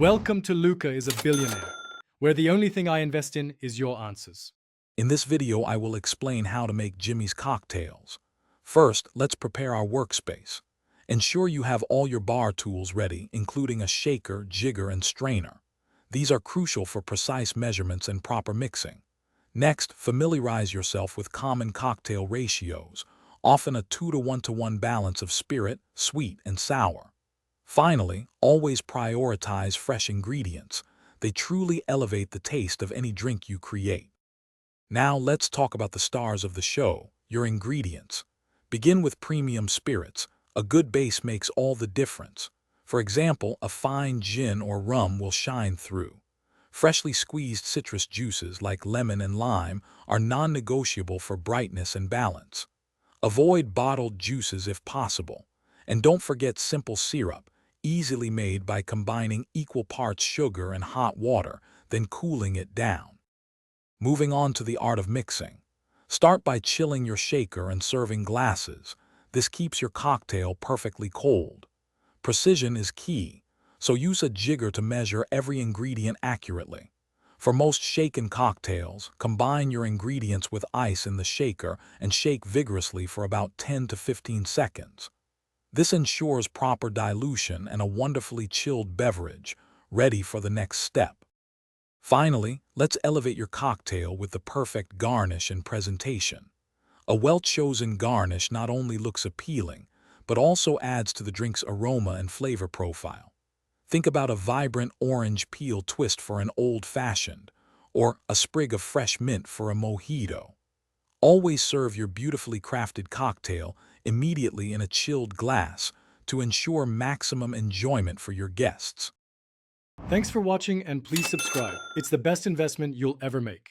Welcome to Luca is a Billionaire, where the only thing I invest in is your answers. In this video, I will explain how to make Jimmy's cocktails. First, let's prepare our workspace. Ensure you have all your bar tools ready, including a shaker, jigger, and strainer. These are crucial for precise measurements and proper mixing. Next, familiarize yourself with common cocktail ratios, often a 2-to-1-to-1 balance of spirit, sweet, and sour. Finally, always prioritize fresh ingredients. They truly elevate the taste of any drink you create. Now let's talk about the stars of the show, your ingredients. Begin with premium spirits. A good base makes all the difference. For example, a fine gin or rum will shine through. Freshly squeezed citrus juices like lemon and lime are non-negotiable for brightness and balance. Avoid bottled juices if possible. And don't forget simple syrup, easily made by combining equal parts sugar and hot water, then cooling it down. Moving on to the art of mixing. Start by chilling your shaker and serving glasses. This keeps your cocktail perfectly cold. Precision is key, so use a jigger to measure every ingredient accurately. For most shaken cocktails, combine your ingredients with ice in the shaker and shake vigorously for about 10 to 15 seconds. This ensures proper dilution and a wonderfully chilled beverage, ready for the next step. Finally, let's elevate your cocktail with the perfect garnish and presentation. A well-chosen garnish not only looks appealing, but also adds to the drink's aroma and flavor profile. Think about a vibrant orange peel twist for an old-fashioned, or a sprig of fresh mint for a mojito. Always serve your beautifully crafted cocktail immediately in a chilled glass to ensure maximum enjoyment for your guests. Thanks for watching and please subscribe. It's the best investment you'll ever make.